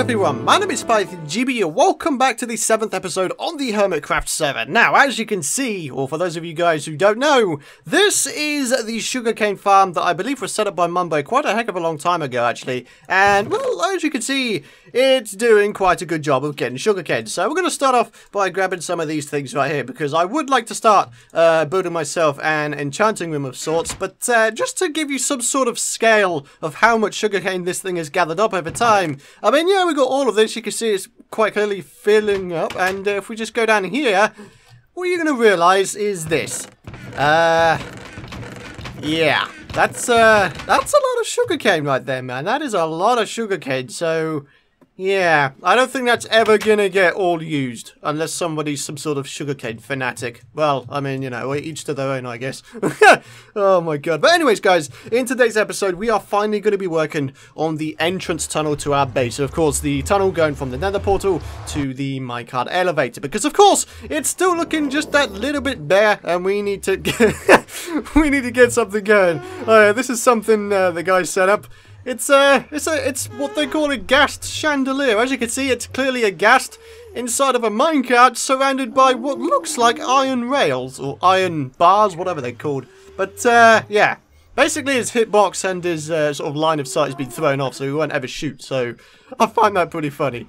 everyone, my name is PythonGB and welcome back to the 7th episode on the Hermitcraft server. Now, as you can see, or for those of you guys who don't know, this is the Sugarcane Farm that I believe was set up by Mumbai quite a heck of a long time ago, actually. And, well, as you can see, it's doing quite a good job of getting sugarcane. So we're going to start off by grabbing some of these things right here, because I would like to start building myself an enchanting room of sorts. But just to give you some sort of scale of how much sugarcane this thing has gathered up over time, I mean, yeah, we got all of this. You can see it's quite clearly filling up. And if we just go down here, what you're going to realise is this. Yeah, that's a lot of sugarcane right there, man. That is a lot of sugarcane. So, yeah, I don't think that's ever going to get all used unless somebody's some sort of sugarcane fanatic. Well, I mean, you know, each to their own, I guess. Oh my god. But anyways, guys, in today's episode, we are finally going to be working on the entrance tunnel to our base. So, of course, the tunnel going from the nether portal to the minecart elevator. Because, of course, it's still looking just that little bit bare, and we need to get, we need to get something going. This is something the guys set up. It's what they call a ghast chandelier. As you can see, it's clearly a ghast inside of a minecart surrounded by what looks like iron rails or iron bars, whatever they're called. But yeah, basically his hitbox and his sort of line of sight has been thrown off, so he won't ever shoot. So I find that pretty funny.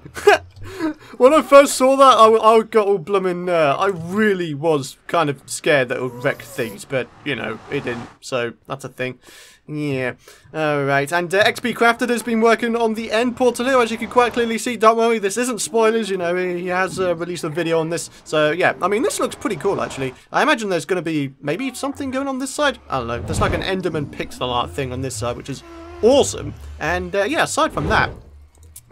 When I first saw that, I got all blooming. I really was kind of scared that it would wreck things, but you know, it didn't. So that's a thing. Yeah, alright, and XP Crafted has been working on the end portal here, as you can quite clearly see. Don't worry, this isn't spoilers, you know, he has released a video on this. So, yeah, I mean, this looks pretty cool, actually. I imagine there's going to be maybe something going on this side. I don't know, there's like an Enderman pixel art thing on this side, which is awesome. And, yeah, aside from that,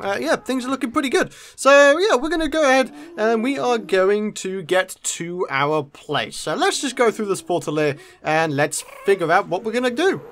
yeah, things are looking pretty good. So, yeah, we're going to go ahead and we are going to get to our place. So, let's just go through this portal here and let's figure out what we're going to do.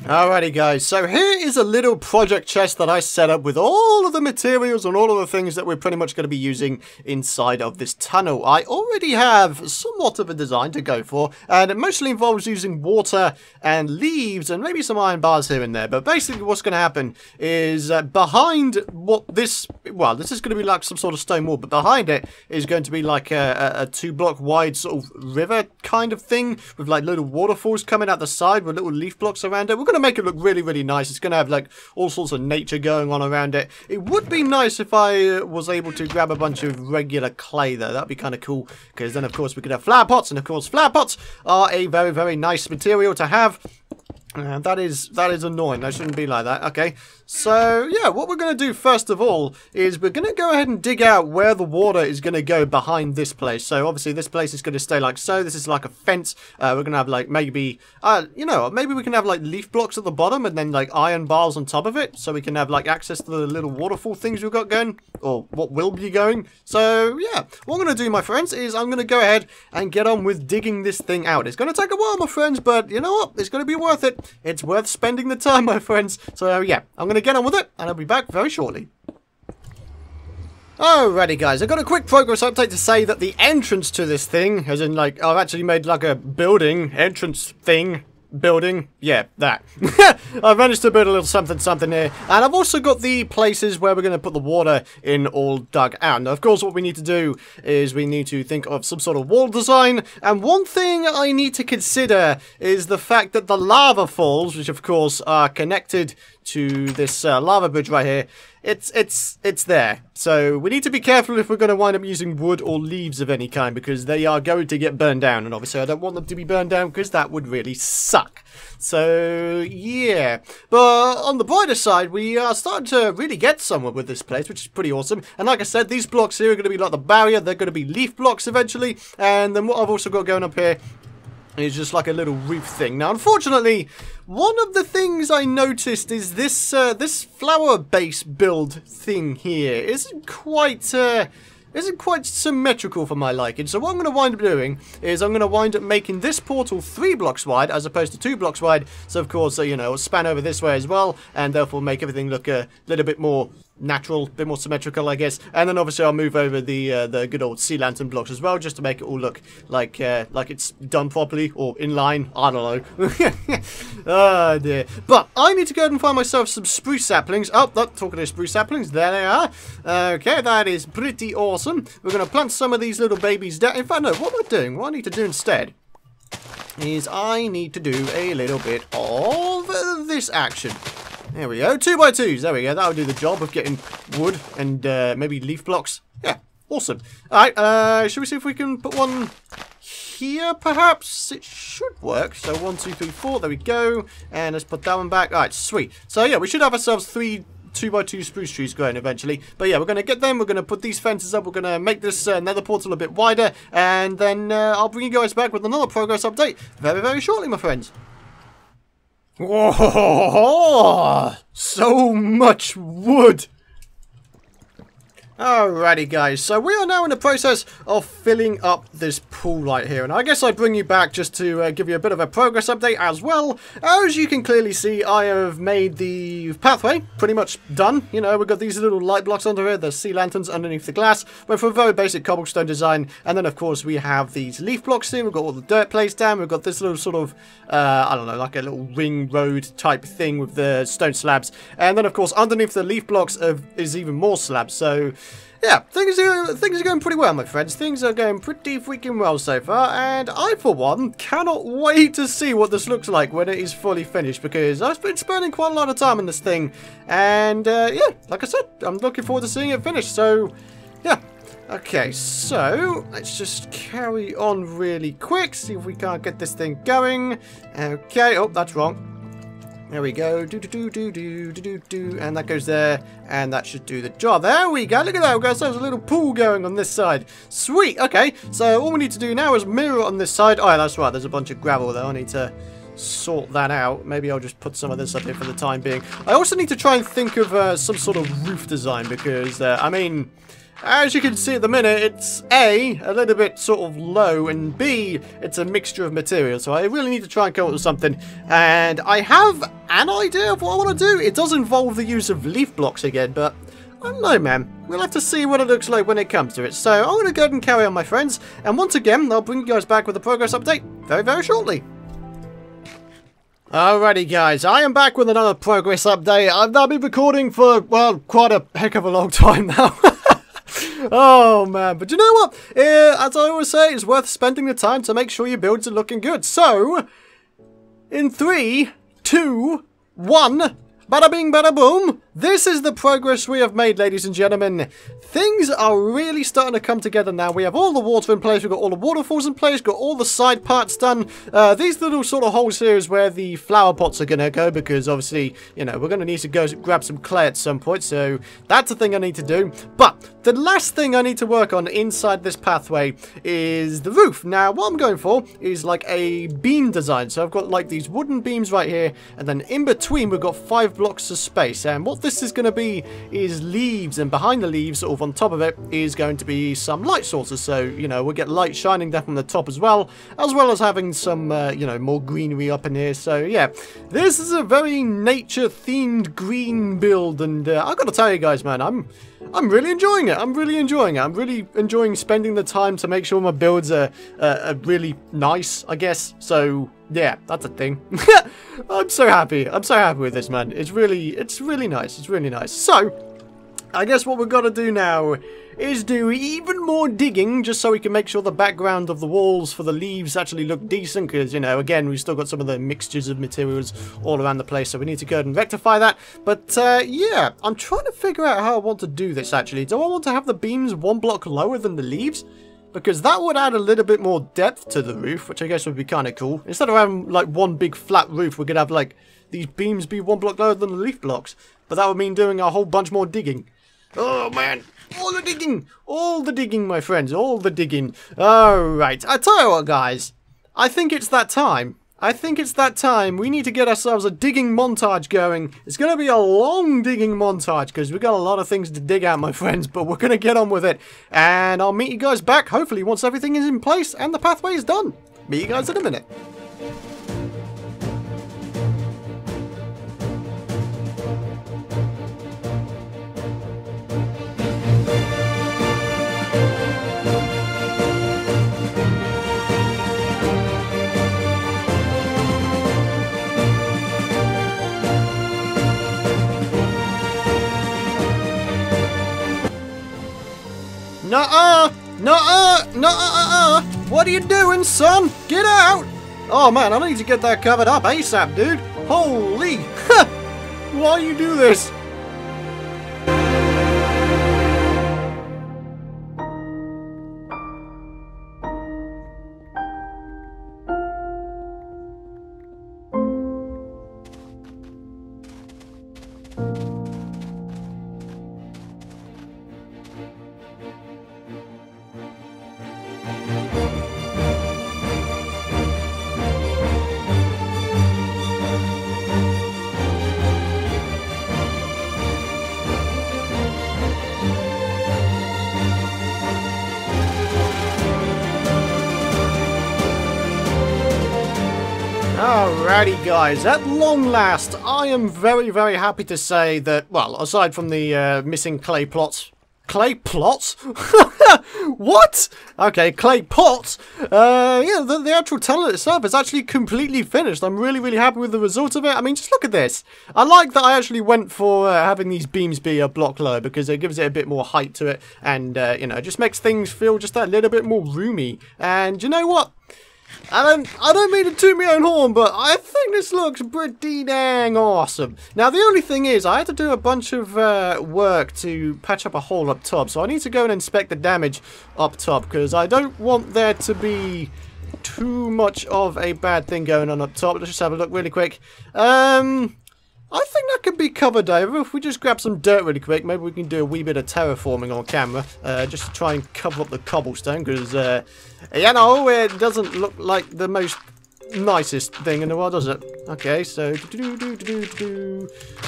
Alrighty guys, so here is a little project chest that I set up with all of the materials and all of the things that we're pretty much going to be using inside of this tunnel. I already have somewhat of a design to go for, and it mostly involves using water and leaves and maybe some iron bars here and there. But basically what's going to happen is behind what this, well, this is going to be like some sort of stone wall, but behind it is going to be like a 2-block wide sort of river kind of thing with like little waterfalls coming out the side with little leaf blocks around it. We're going to make it look really, really nice. It's going to have like all sorts of nature going on around it. It would be nice if I was able to grab a bunch of regular clay though. That'd be kind of cool, because then of course we could have flower pots, and of course flower pots are a very, very nice material to have. That is annoying. That shouldn't be like that. Okay, so yeah, what we're going to do first of all is we're going to go ahead and dig out where the water is going to go behind this place. So obviously this place is going to stay like so. This is like a fence. We're going to have like maybe, you know, maybe we can have like leaf blocks at the bottom and then like iron bars on top of it, so we can have like access to the little waterfall things we've got going, or what will be going. So yeah, what I'm going to do, my friends, is I'm going to go ahead and get on with digging this thing out. It's going to take a while, my friends, but you know what? It's going to be worth it. It's worth spending the time, my friends. So yeah, I'm going to get on with it, and I'll be back very shortly. Alrighty guys, I've got a quick progress update to say that the entrance to this thing, as in like, I've actually made like a building, entrance thing, building, yeah, that. I've managed to build a little something here, and I've also got the places where we're going to put the water in all dug out. Now, of course, what we need to do is we need to think of some sort of wall design, and one thing I need to consider is the fact that the lava falls, which of course are connected to this lava bridge right here, it's there. So we need to be careful if we're going to wind up using wood or leaves of any kind, because they are going to get burned down, and obviously I don't want them to be burned down because that would really suck. So yeah, but on the brighter side, we are starting to really get somewhere with this place, which is pretty awesome. And like I said, these blocks here are going to be like the barrier. They're going to be leaf blocks eventually, and then what I've also got going up here is just like a little roof thing. Now, unfortunately, one of the things I noticed is this this flower base build thing here isn't quite symmetrical for my liking. So what I'm going to wind up doing is I'm going to wind up making this portal 3 blocks wide as opposed to 2 blocks wide. So of course, you know, it'll span over this way as well, and therefore make everything look a little bit more natural, a bit more symmetrical, I guess. And then obviously I'll move over the good old sea lantern blocks as well, just to make it all look like it's done properly or in line. I don't know. Oh dear. But I need to go and find myself some spruce saplings. Oh, talking of spruce saplings, there they are. Okay, that is pretty awesome. We're going to plant some of these little babies down. In fact, no, what am I doing? What I need to do instead is I need to do a little bit of this action. There we go, 2x2s, there we go, that'll do the job of getting wood and maybe leaf blocks. Yeah, awesome. Alright, should we see if we can put one here, perhaps? It should work. So 1, 2, 3, 4, there we go. And let's put that one back. Alright, sweet. So yeah, we should have ourselves 3 2x2 spruce trees going eventually. But yeah, we're going to get them, we're going to put these fences up, we're going to make this nether portal a bit wider, and then I'll bring you guys back with another progress update very, very shortly, my friends. Whoa, so much wood. Alrighty guys, so we are now in the process of filling up this pool right here, and I guess I'd bring you back just to give you a bit of a progress update as well. As you can clearly see, I have made the pathway pretty much done. You know, we've got these little light blocks under here, the sea lanterns underneath the glass. Went for a very basic cobblestone design, and then of course we have these leaf blocks here. We've got all the dirt placed down, we've got this little sort of, I don't know, like a little ring road type thing with the stone slabs, and then of course underneath the leaf blocks is even more slabs, so yeah, things are going pretty well, my friends. Things are going pretty freaking well so far, and I, for one, cannot wait to see what this looks like when it is fully finished, because I've been spending quite a lot of time on this thing, and yeah, like I said, I'm looking forward to seeing it finished, so yeah. Okay, so let's just carry on really quick, see if we can't get this thing going. Okay, oh, that's wrong. There we go, and that goes there, and that should do the job. There we go, look at that, we've got ourselves a little pool going on this side. Sweet, okay, so all we need to do now is mirror on this side. Oh, yeah, that's right, there's a bunch of gravel there, I need to sort that out. Maybe I'll just put some of this up here for the time being. I also need to try and think of some sort of roof design, because, I mean, as you can see at the minute, it's A, a little bit sort of low, and B, it's a mixture of materials, so I really need to try and come up with something. And I have an idea of what I want to do. It does involve the use of leaf blocks again, but I don't know, man. We'll have to see what it looks like when it comes to it. So I'm going to go ahead and carry on, my friends, and once again, I'll bring you guys back with a progress update very, very shortly. Alrighty guys, I am back with another progress update. I've been recording for, well, quite a heck of a long time now. Oh man, but you know what? As I always say, it's worth spending the time to make sure your builds are looking good. So, in 3, 2, 1, bada bing, bada boom. This is the progress we have made, ladies and gentlemen. Things are really starting to come together now. We have all the water in place, we've got all the waterfalls in place, got all the side parts done. These little sort of holes here is where the flower pots are going to go, because obviously, you know, we're going to need to go grab some clay at some point, so that's a thing I need to do. But the last thing I need to work on inside this pathway is the roof. Now, what I'm going for is like a beam design. So I've got like these wooden beams right here, and then in between we've got 5 blocks of space, and what this is going to be is leaves, and behind the leaves, sort of on top of it, is going to be some light sources. So, you know, we'll get light shining down from the top as well as having some, you know, more greenery up in here. So, yeah, this is a very nature-themed green build, and I've got to tell you guys, man, I'm really enjoying it. I'm really enjoying spending the time to make sure my builds are really nice, I guess. So, yeah, that's a thing. I'm so happy. I'm so happy with this, man. It's really nice. It's really nice. So, I guess what we've got to do now is do even more digging, just so we can make sure the background of the walls for the leaves actually look decent, because, you know, again, we've still got some of the mixtures of materials all around the place, so we need to go and rectify that. But, yeah, I'm trying to figure out how I want to do this, actually. Do I want to have the beams 1 block lower than the leaves? Because that would add a little bit more depth to the roof, which I guess would be kind of cool. Instead of having, like, one big flat roof, we could have, like, these beams be 1 block lower than the leaf blocks. But that would mean doing a whole bunch more digging. Oh, man. All the digging, my friends, all the digging. Alright, I tell you what, guys. I think it's that time. We need to get ourselves a digging montage going. It's going to be a long digging montage, because we've got a lot of things to dig out, my friends, but we're going to get on with it. And I'll meet you guys back, hopefully, once everything is in place and the pathway is done. Meet you guys in a minute. Nuh-uh! Nuh-uh! Nuh-uh! What are you doing, son? Get out! Oh man, I need to get that covered up ASAP, dude. Holy! Why you do this? Alrighty guys, at long last, I am very, very happy to say that, well, aside from the missing clay plots... Clay plots? What? Okay, clay pots. Yeah, the actual tunnel itself is actually completely finished. I'm really, really happy with the result of it. I mean, just look at this. I like that I actually went for having these beams be a block lower because it gives it a bit more height to it and, you know, just makes things feel just a little bit more roomy. And you know what? I don't mean to toot my own horn, but I think this looks pretty dang awesome. Now, the only thing is, I had to do a bunch of work to patch up a hole up top, so I need to go and inspect the damage up top, because I don't want there to be too much of a bad thing going on up top. Let's just have a look really quick. I think that could be covered over. If we just grab some dirt really quick, maybe we can do a wee bit of terraforming on camera, just to try and cover up the cobblestone, because, you know, it doesn't look like the most nicest thing in the world, does it? Okay, so,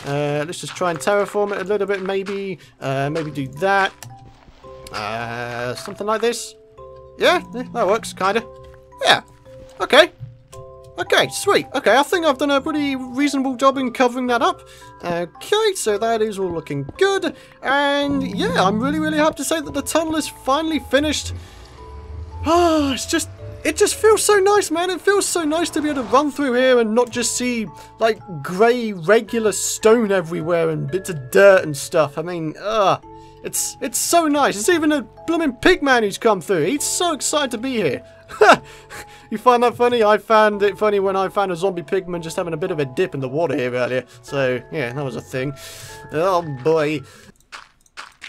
let's just try and terraform it a little bit, maybe, maybe do that, something like this. Yeah, that works, kinda. Yeah, okay. Okay, sweet. Okay, I think I've done a pretty reasonable job in covering that up. Okay, so that is all looking good. And yeah, I'm really, really happy to say that the tunnel is finally finished. Oh, it just feels so nice, man. It feels so nice to be able to run through here and not just see, like, grey, regular stone everywhere and bits of dirt and stuff. I mean, it's so nice. It's even a blooming pigman who's come through. He's so excited to be here. You find that funny? I found it funny when I found a zombie pigman just having a bit of a dip in the water here earlier. So, yeah, that was a thing. Oh, boy.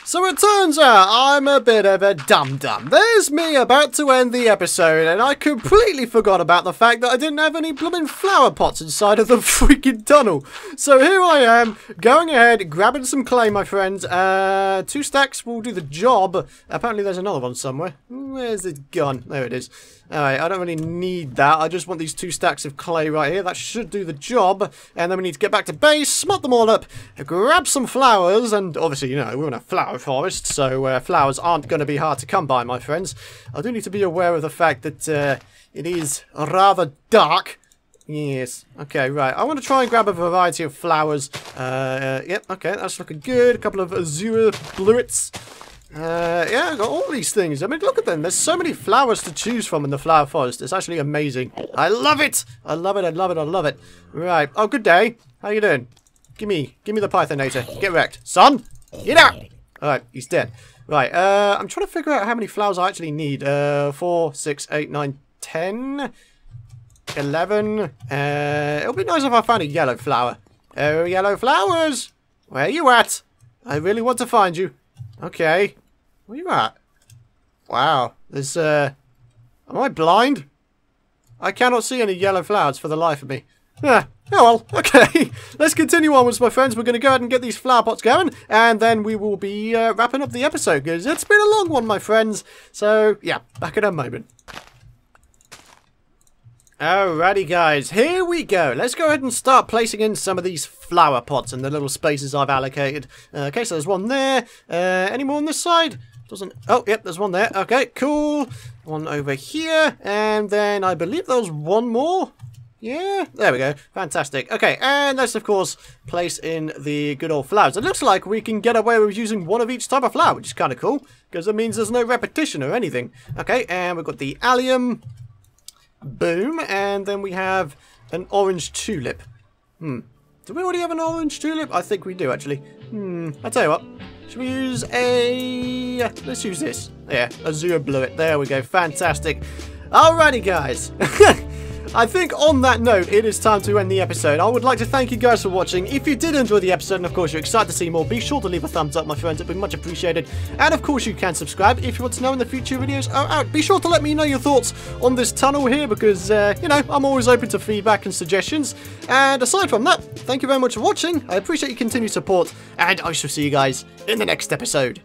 So it turns out I'm a bit of a dum-dum. There's me about to end the episode, and I completely forgot about the fact that I didn't have any blooming flower pots inside of the freaking tunnel. So here I am, going ahead, grabbing some clay, my friends. 2 stacks will do the job. Apparently there's another one somewhere. Where's it gone? There it is. Alright, I don't really need that. I just want these 2 stacks of clay right here. That should do the job. And then we need to get back to base, smut them all up, grab some flowers, and obviously, you know, we're in a flower forest, so flowers aren't going to be hard to come by, my friends. I do need to be aware of the fact that it is rather dark. Yes. Okay, right. I want to try and grab a variety of flowers. Yep, okay, that's looking good. A couple of azure bluets. Yeah, I got all these things. I mean, look at them. There's so many flowers to choose from in the flower forest. It's actually amazing. I love it. I love it. I love it. I love it. Right. Oh, good day. How you doing? Give me the Pythonator. Get wrecked. Son, get out. Alright, he's dead. Right, I'm trying to figure out how many flowers I actually need. 4, 6, 8, 9, 10, 11. It'll be nice if I found a yellow flower. Oh, yellow flowers. Where are you at? I really want to find you. Okay. Where you at? Wow. There's, am I blind? I cannot see any yellow flowers for the life of me. Yeah. Oh well, okay. Let's continue onwards, my friends. We're going to go ahead and get these flower pots going, and then we will be wrapping up the episode, because it's been a long one, my friends. So, yeah, back in a moment. Alrighty, guys, here we go. Let's go ahead and start placing in some of these flower pots in the little spaces I've allocated. Okay, so there's one there. Any more on this side? Doesn't... Oh, yep, there's one there. Okay, cool. One over here, and then I believe there's one more. Yeah, there we go. Fantastic. Okay, and let's, of course, place in the good old flowers. It looks like we can get away with using one of each type of flower, which is kind of cool, because it means there's no repetition or anything. Okay, and we've got the allium. Boom, and then we have an orange tulip. Do we already have an orange tulip? I think we do, actually. I'll tell you what. Should we use a... Let's use this. Yeah, Azure blew it. There we go. Fantastic. Alrighty, guys. I think on that note, it is time to end the episode. I would like to thank you guys for watching. If you did enjoy the episode, and of course you're excited to see more, be sure to leave a thumbs up, my friends. It'd be much appreciated. And of course you can subscribe if you want to know when the future videos are out. Be sure to let me know your thoughts on this tunnel here because, you know, I'm always open to feedback and suggestions. And aside from that, thank you very much for watching. I appreciate your continued support, and I shall see you guys in the next episode.